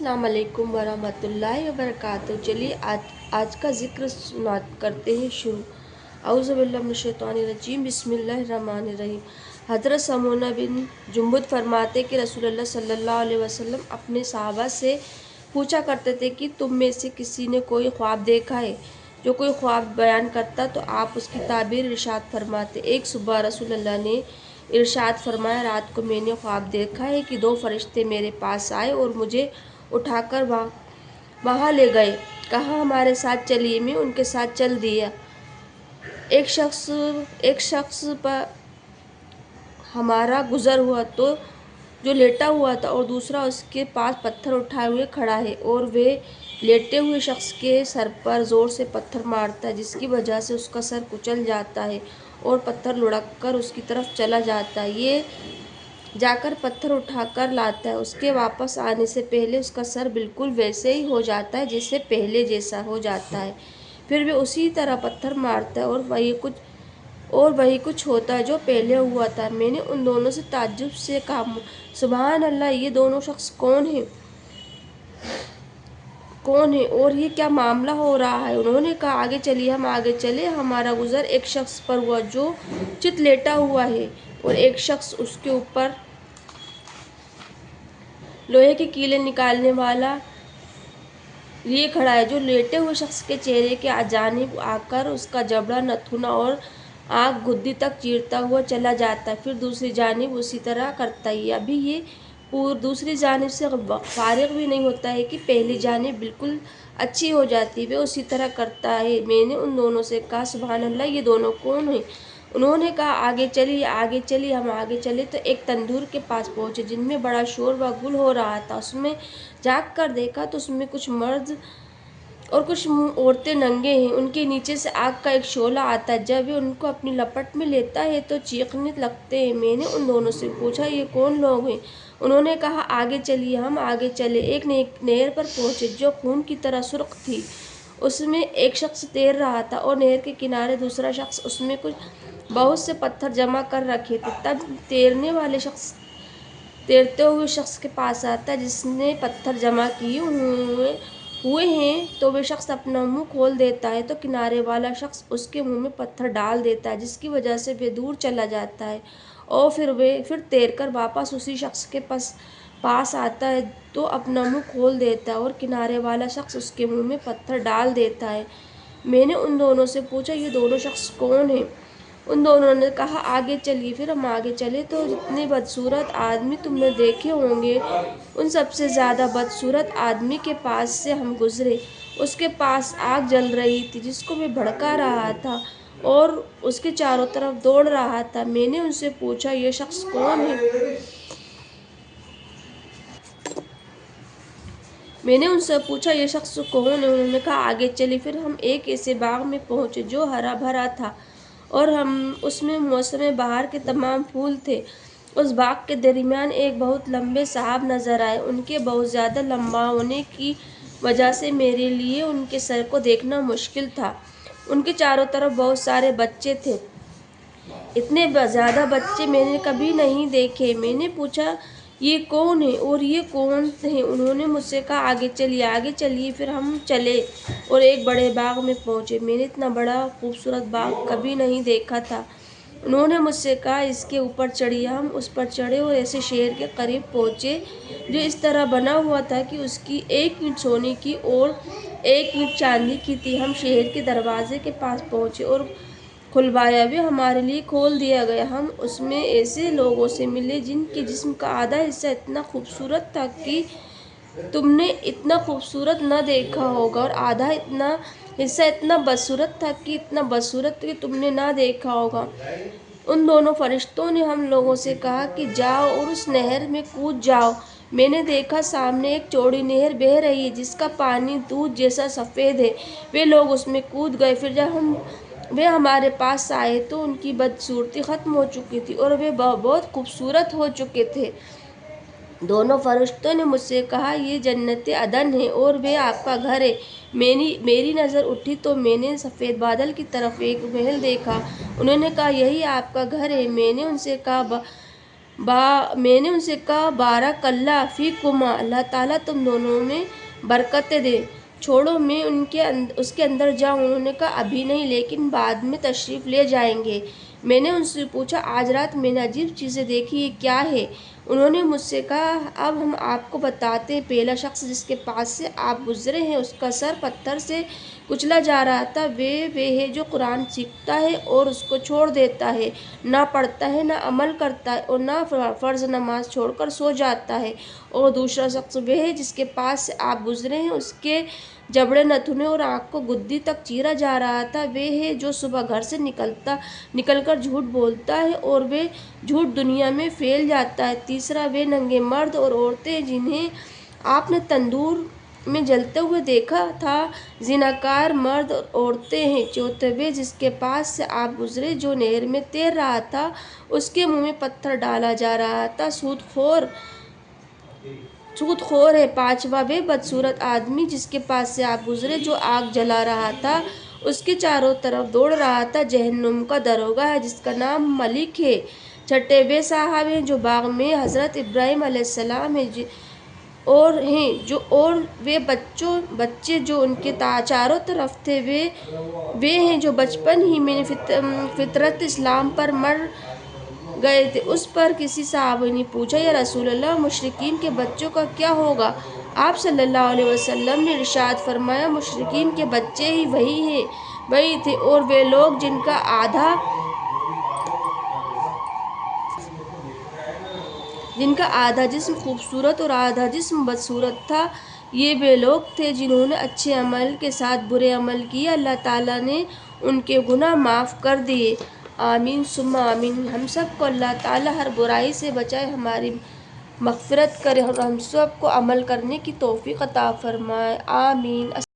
अस्सलाम वालेकुम वरहमतुल्लाहि वबरकातुहू। चलिए आज का ज़िक्र करते हैं शुरू। औज़ु बिल्लाहि मिनश शैतानिर रजीम, बिस्मिल्लाहिर रहमानिर रहीम। हज़रत समूना बिन जुंबुद फरमाते कि रसूलुल्लाह सल्लल्लाहु अलैहि वसल्लम अपने सहाबा से पूछा करते थे कि तुम में से किसी ने कोई ख्वाब देखा है। जो कोई ख्वाब बयान करता तो आप उसकी ताबीर इरशाद फरमाते। एक सुबह रसूलुल्लाह ने इरशाद फरमाया, रात को मैंने ख्वाब देखा है कि दो फरिश्ते मेरे पास आए और मुझे उठाकर वहाँ ले गए। कहा, हमारे साथ चलिए। मैं उनके साथ चल दिया। एक शख्स पर हमारा गुजर हुआ तो जो लेटा हुआ था और दूसरा उसके पास पत्थर उठाए हुए खड़ा है, और वे लेटे हुए शख्स के सर पर ज़ोर से पत्थर मारता है, जिसकी वजह से उसका सर कुचल जाता है और पत्थर लुढ़क कर उसकी तरफ चला जाता है। ये जाकर पत्थर उठाकर लाता है। उसके वापस आने से पहले उसका सर बिल्कुल वैसे ही हो जाता है जैसे पहले जैसा हो जाता है। फिर वे उसी तरह पत्थर मारता है और वही कुछ होता है जो पहले हुआ था। मैंने उन दोनों से ताज्जुब से कहा, सुभान अल्लाह, ये दोनों शख्स कौन है और ये क्या मामला हो रहा है? उन्होंने कहा, आगे चलिए। हम आगे चले। हमारा गुजर एक शख्स पर हुआ जो चित लेटा हुआ है और एक शख्स उसके ऊपर लोहे के कीले निकालने वाला लिए खड़ा है। जो लेटे हुए शख्स के चेहरे के जानिब आकर उसका जबड़ा, नथुना और आँख गुद्दी तक चीरता हुआ चला जाता है, फिर दूसरी जानिब उसी तरह करता है। अभी ये दूसरी जानिब से फारिग भी नहीं होता है कि पहली जानिब बिल्कुल अच्छी हो जाती है। वे उसी तरह करता है। मैंने उन दोनों से कहा, सुभान अल्लाह, ये दोनों कौन हैं? उन्होंने कहा, आगे चलिए, आगे चलिए। हम आगे चले तो एक तंदूर के पास पहुँचे जिनमें बड़ा शोर व गुल हो रहा था। उसमें झाँक कर देखा तो उसमें कुछ मर्द और कुछ औरतें नंगे हैं। उनके नीचे से आग का एक शोला आता है। जब वे उनको अपनी लपट में लेता है तो चीखने लगते हैं। मैंने उन दोनों से पूछा, ये कौन लोग हैं? उन्होंने कहा, आगे चलिए। हम आगे चले। एक नहर पर पहुँचे जो खून की तरह सुर्ख थी। उसमें एक शख्स तैर रहा था और नहर के किनारे दूसरा शख्स उसमें कुछ बहुत से पत्थर जमा कर रखे थे। तब तैरते हुए शख्स के पास आता है जिसने पत्थर जमा किए हुए हैं। तो वे शख्स अपना मुंह खोल देता है तो किनारे वाला शख्स उसके मुंह में पत्थर डाल देता है, जिसकी वजह से वे दूर चला जाता है। और फिर तैरकर वापस उसी शख्स के पास आता है तो अपना मुंह खोल देता है और किनारे वाला शख्स उसके मुंह में पत्थर डाल देता है। मैंने उन दोनों से पूछा, ये दोनों शख्स कौन हैं? उन दोनों ने कहा, आगे चलिए। फिर हम आगे चले तो जितने बदसूरत आदमी तुमने देखे होंगे उन सबसे ज़्यादा बदसूरत आदमी के पास से हम गुजरे। उसके पास आग जल रही थी जिसको मैं भड़का रहा था और उसके चारों तरफ दौड़ रहा था। मैंने उनसे पूछा, ये शख्स कौन है? उन्होंने कहा, आगे चले। फिर हम एक ऐसे बाग में पहुँचे जो हरा भरा था और उसमें मौसम बहार के तमाम फूल थे। उस बाग के दरमियान एक बहुत लंबे साहब नजर आए। उनके बहुत ज़्यादा लंबा होने की वजह से मेरे लिए उनके सर को देखना मुश्किल था। उनके चारों तरफ बहुत सारे बच्चे थे। इतने ज़्यादा बच्चे मैंने कभी नहीं देखे। मैंने पूछा, ये कौन है और ये कौन है? उन्होंने मुझसे कहा, आगे चलिए, आगे चलिए। फिर हम चले और एक बड़े बाग में पहुँचे। मैंने इतना बड़ा खूबसूरत बाग कभी नहीं देखा था। उन्होंने मुझसे कहा, इसके ऊपर चढ़िए। हम उस पर चढ़े और ऐसे शहर के करीब पहुँचे जो इस तरह बना हुआ था कि उसकी एक ईंट सोने की और एक ईंट चांदी की थी। हम शहर के दरवाजे के पास पहुँचे और खुलवाया भी हमारे लिए खोल दिया गया। हम उसमें ऐसे लोगों से मिले जिनके जिस्म का आधा हिस्सा इतना खूबसूरत था कि तुमने इतना खूबसूरत न देखा होगा और आधा हिस्सा इतना बदसूरत था कि तुमने ना देखा होगा। उन दोनों फरिश्तों ने हम लोगों से कहा कि जाओ और उस नहर में कूद जाओ। मैंने देखा सामने एक चौड़ी नहर बह रही है जिसका पानी दूध जैसा सफ़ेद है। वे लोग उसमें कूद गए। फिर जब वे हमारे पास आए तो उनकी बदसूरती ख़त्म हो चुकी थी और वे बहुत खूबसूरत हो चुके थे। दोनों फरिश्तों ने मुझसे कहा, ये जन्नत अदन है और वे आपका घर है। मेरी नज़र उठी तो मैंने सफ़ेद बादल की तरफ एक महल देखा। उन्होंने कहा, यही आपका घर है। मैंने उनसे कहा, میں نے ان سے کہا بارک اللہ فیکما، اللہ تعالیٰ تم دونوں میں برکتیں دے، چھوڑو میں اس کے اندر جاؤں۔ انہوں نے کہا ابھی نہیں، لیکن بعد میں تشریف لے جائیں گے۔ میں نے ان سے پوچھا آج رات میں نے عجیب چیزیں دیکھی، یہ کیا ہے؟ انہوں نے مجھ سے کہا اب ہم آپ کو بتاتے ہیں۔ پہلا شخص جس کے پاس سے آپ گزرے ہیں اس کا سر پتھر سے کچلا جا رہا تھا۔ وہ ہے جو قرآن سیکھتا ہے اور اس کو چھوڑ دیتا ہے، نہ پڑھتا ہے نہ عمل کرتا ہے، اور نہ فرض نماز چھوڑ کر سو جاتا ہے۔ اور دوسرا شخص وہ ہے جس کے پاس سے آپ گزرے ہیں اس کے جبڑے نتھنے اور آنکھ کو گدی تک چیرا جا رہا تھا۔ وہ ہے جو صبح گھر سے نکل کر جھوٹ بولتا ہے اور وہ جھوٹ دنیا میں پھیل جاتا ہے۔ تیسرا وہ ننگے مرد اور عورتیں جنہیں آپ نے تندور میں جلتے ہوئے دیکھا تھا، زناکار مرد اور عورتیں ہیں۔ چوتھے وہ جس کے پاس سے آپ گزرے جو نہر میں تیر رہا تھا، اس کے منہ میں پتھر ڈالا جا رہا تھا، سود خور ہے۔ پانچواں وہ بدصورت آدمی جس کے پاس سے آپ گزرے جو آگ جلا رہا تھا، اس کے چاروں طرف دوڑ رہا تھا، جہنم کا داروغہ ہے جس کا نام ملک ہے۔ چھٹے وہ صاحب ہیں جو باغ میں حضرت ابراہیم علیہ السلام ہیں اور وہ بچے جو ان کے چاروں طرف تھے، وہ ہیں جو بچپن ہی میں فطرت اسلام پر مر گئے تھے۔ اس پر کسی صحابی نے پوچھا یا رسول اللہ مشرکین کے بچوں کا کیا ہوگا؟ آپ صلی اللہ علیہ وسلم نے ارشاد فرمایا مشرکین کے بچے ہی وہی تھے اور وہ لوگ جن کا آدھا جسم خوبصورت اور آدھا جسم بدصورت تھا، یہ وہ لوگ تھے جنہوں نے اچھے عمل کے ساتھ برے عمل کیے، اللہ تعالیٰ نے ان کے گناہ معاف کر دیے۔ آمین ثم آمین۔ ہم سب کو اللہ تعالیٰ ہر برائی سے بچائے، ہماری مغفرت کرے اور ہم سب کو عمل کرنے کی توفیق عطا فرمائے، آمین۔